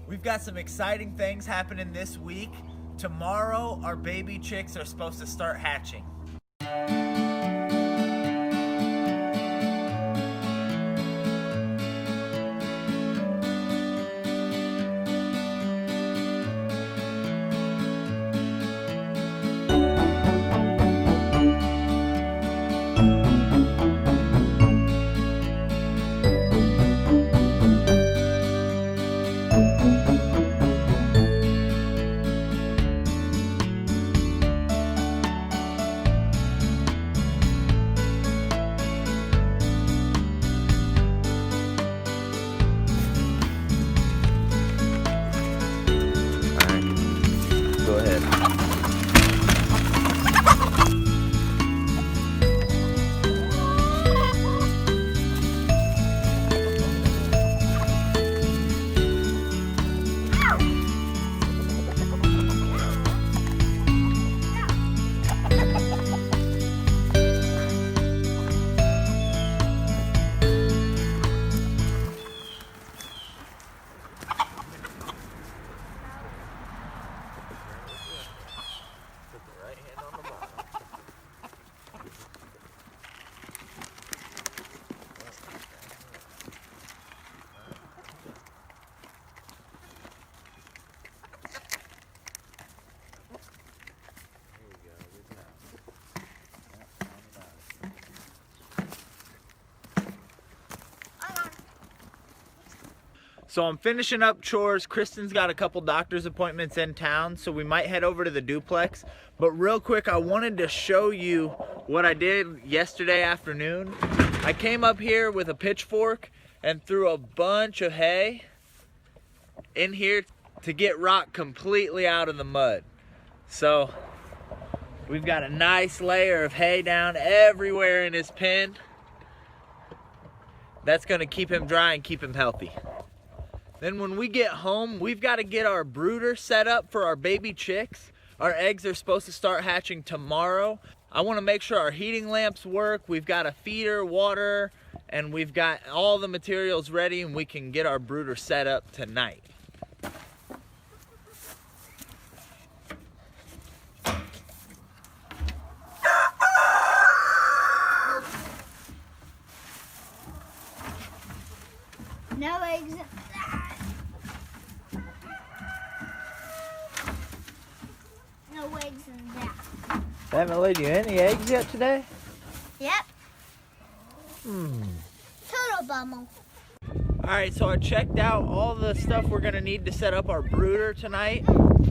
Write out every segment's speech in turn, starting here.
We've got some exciting things happening this week. Tomorrow, our baby chicks are supposed to start hatching. Go ahead. So I'm finishing up chores. Kristen's got a couple doctor's appointments in town, so we might head over to the duplex. But real quick, I wanted to show you what I did yesterday afternoon. I came up here with a pitchfork and threw a bunch of hay in here to get rock completely out of the mud. So we've got a nice layer of hay down everywhere in his pen. That's gonna keep him dry and keep him healthy. Then when we get home, we've got to get our brooder set up for our baby chicks. Our eggs are supposed to start hatching tomorrow. I want to make sure our heating lamps work. We've got a feeder, water, and we've got all the materials ready, and we can get our brooder set up tonight. No eggs. No eggs in that. They haven't laid you any eggs yet today? Yep. Total bummer. Alright, so I checked out all the stuff we're gonna need to set up our brooder tonight.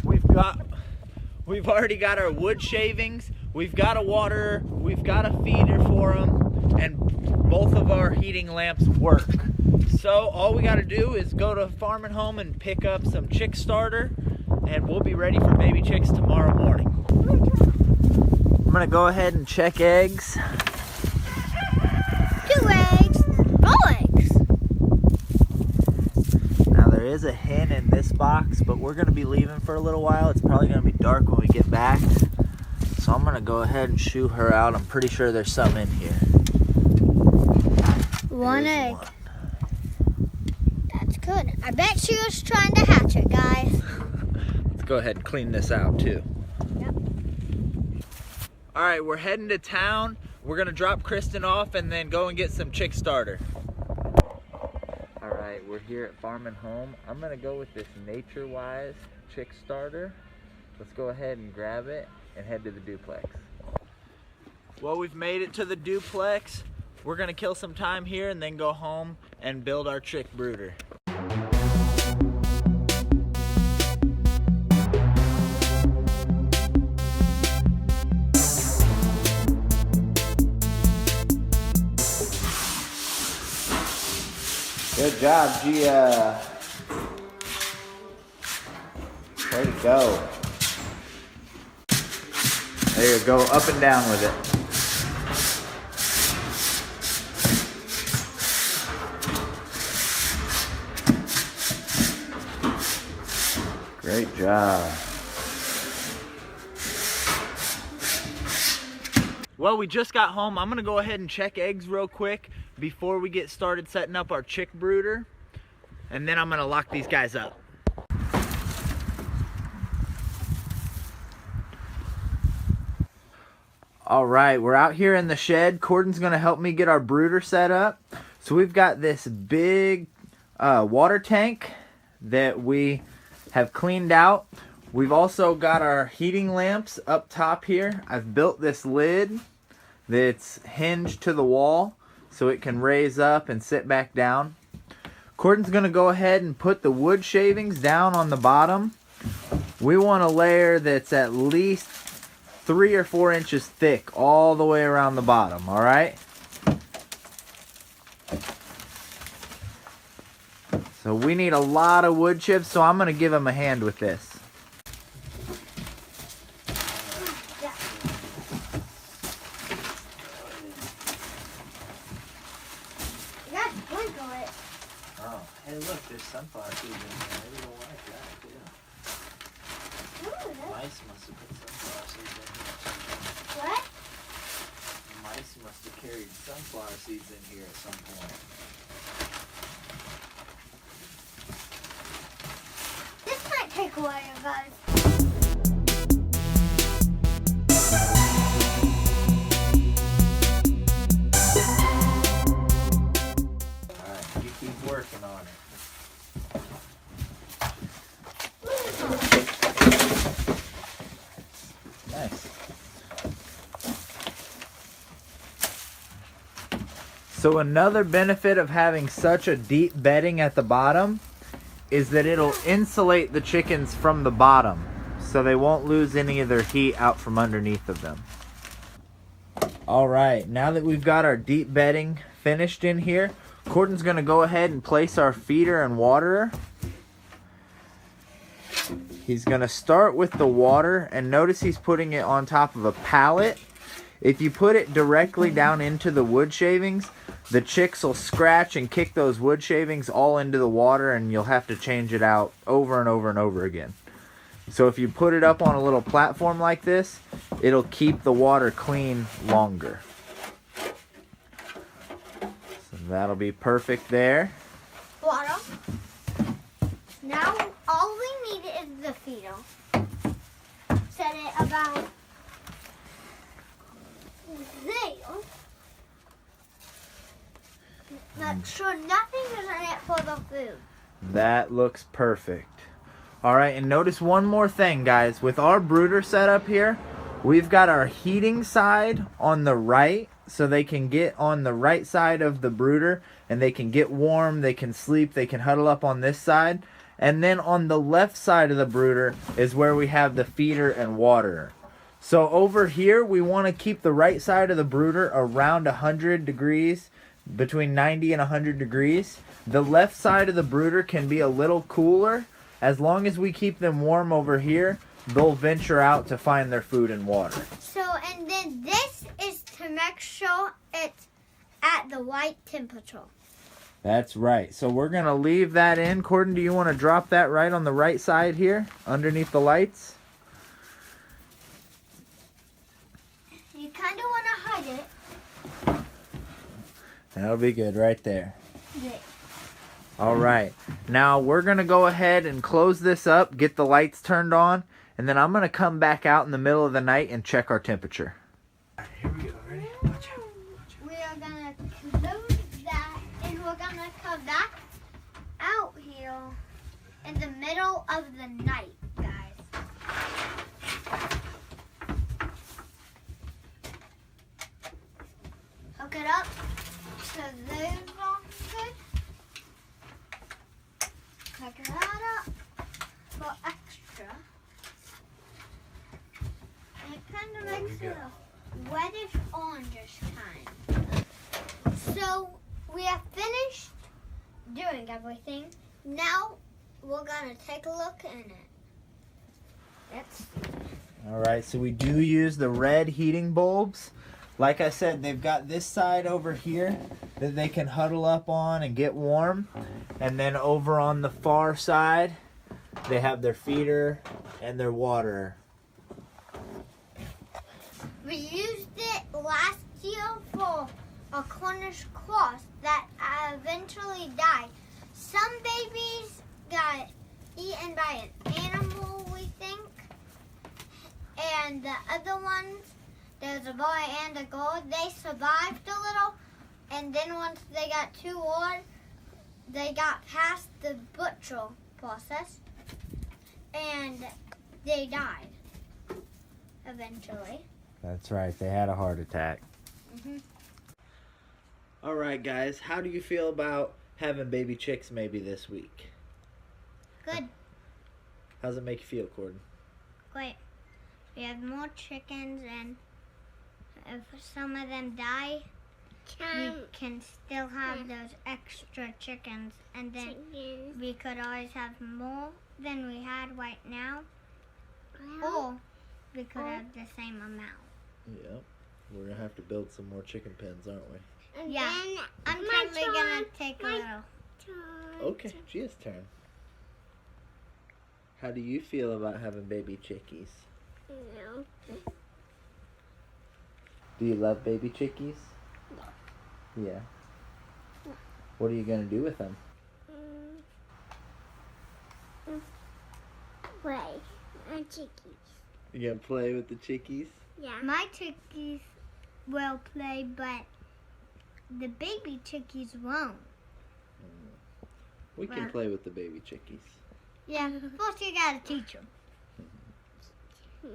We've already got our wood shavings, we've got a water, we've got a feeder for them, and both of our heating lamps work. So all we gotta do is go to Farm and Home and pick up some chick starter, and we'll be ready for baby chicks tomorrow morning. I'm gonna go ahead and check eggs. 2 eggs. 4 eggs. Now there is a hen in this box, but we're gonna be leaving for a little while. It's probably gonna be dark when we get back. So I'm gonna go ahead and shoo her out. I'm pretty sure there's some in here. 1 There's egg. one. That's good. I bet she was trying to hatch it, guys. Let's go ahead and clean this out too. Yep. All right, we're heading to town. We're gonna drop Kristen off and then go and get some chick starter. All right, we're here at Farm and Home. I'm gonna go with this Nature Wise chick starter. Let's go ahead and grab it and head to the duplex. Well, we've made it to the duplex. We're gonna kill some time here and then go home and build our chick brooder. Good job, Gia. Way to go. There you go, up and down with it. Great job. Well, we just got home. I'm gonna go ahead and check eggs real quick before we get started setting up our chick brooder. And then I'm gonna lock these guys up. All right, we're out here in the shed. Cordon's gonna help me get our brooder set up. So we've got this big water tank that we have cleaned out. We've also got our heating lamps up top here. I've built this lid that's hinged to the wall so it can raise up and sit back down. Cordon's gonna go ahead and put the wood shavings down on the bottom. We want a layer that's at least 3 or 4 inches thick all the way around the bottom, all right? So we need a lot of wood chips, so I'm gonna give him a hand with this. Oh, hey look, there's sunflower seeds in there. Maybe you'll like that too. Mice must have put sunflower seeds in here. What? Mice must have carried sunflower seeds in here at some point. This might take a while, guys. Alright, you keep working on it. Nice. So another benefit of having such a deep bedding at the bottom is that it'll insulate the chickens from the bottom so they won't lose any of their heat out from underneath of them. Alright, now that we've got our deep bedding finished in here, Cordon's going to go ahead and place our feeder and waterer. He's going to start with the water, and notice he's putting it on top of a pallet. If you put it directly down into the wood shavings, the chicks will scratch and kick those wood shavings all into the water, and you'll have to change it out over and over and over again. So if you put it up on a little platform like this, it'll keep the water clean longer. So that'll be perfect there. Water. Now all we need is the feeder. Set it about there. Make sure nothing is in it for the food. That looks perfect. Alright, and notice one more thing, guys. With our brooder setup here, we've got our heating side on the right, so they can get on the right side of the brooder and they can get warm, they can sleep, they can huddle up on this side. And then on the left side of the brooder is where we have the feeder and waterer. So over here, we want to keep the right side of the brooder around 100 degrees, between 90 and 100 degrees. The left side of the brooder can be a little cooler. As long as we keep them warm over here, they'll venture out to find their food and water. So, and then this is to make sure it's at the right temperature. That's right. So we're going to leave that in. Cordon, do you want to drop that right on the right side here, underneath the lights? You kind of want to hide it. That'll be good right there. Yeah. All right. Now we're going to go ahead and close this up, get the lights turned on, and then I'm going to come back out in the middle of the night and check our temperature. All right, here we go. Ready? Watch out. We are going to close that, and we're going to come back out here in the middle of the night, guys. Hook it up to those are good. Hook that up for extra. And it kind of makes it a reddish orangish kind. So we have finished doing everything. Now we're gonna take a look in it. Let's see. All right, so we do use the red heating bulbs. Like I said, they've got this side over here that they can huddle up on and get warm. And then over on the far side, they have their feeder and their waterer. We used it last year for a Cornish cross that eventually died. Some babies got eaten by an animal, we think. And the other ones There's a boy and a girl. They survived a little, and then once they got too old, they got past the butcher process, and they died eventually. That's right, they had a heart attack. Mhm. All right, guys, how do you feel about having baby chicks maybe this week? Good. How does it make you feel, Corden? Great. We have more chickens, and if some of them die, we can still have those extra chickens, and then we could always have more than we had right now, or we could have the same amount. Yep. We're going to have to build some more chicken pens, aren't we? And yeah. I'm probably going to take a little. Okay, Gia's turn. How do you feel about having baby chickies? No. Do you love baby chickies? Yeah. What are you going to do with them? Play. My chickies. You going to play with the chickies? Yeah. My chickies will play, but the baby chickies won't. We can play with the baby chickies. Yeah, first you gotta teach them.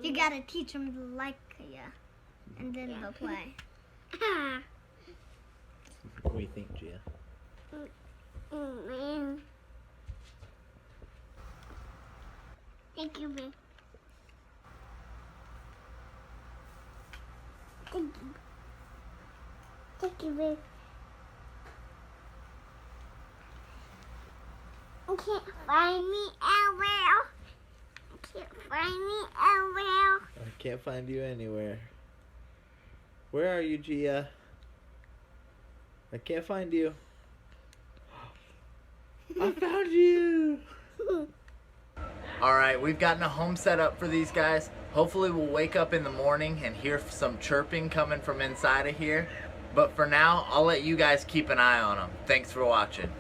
You gotta teach them to like you, and then they'll play. What do you think, Gia? Thank you, babe. Thank you. Thank you, babe. You can't find me anywhere. You can't find me anywhere. I can't find you anywhere. Where are you, Gia? I can't find you. I found you! Alright, we've gotten a home set up for these guys. Hopefully we'll wake up in the morning and hear some chirping coming from inside of here. But for now, I'll let you guys keep an eye on them. Thanks for watching.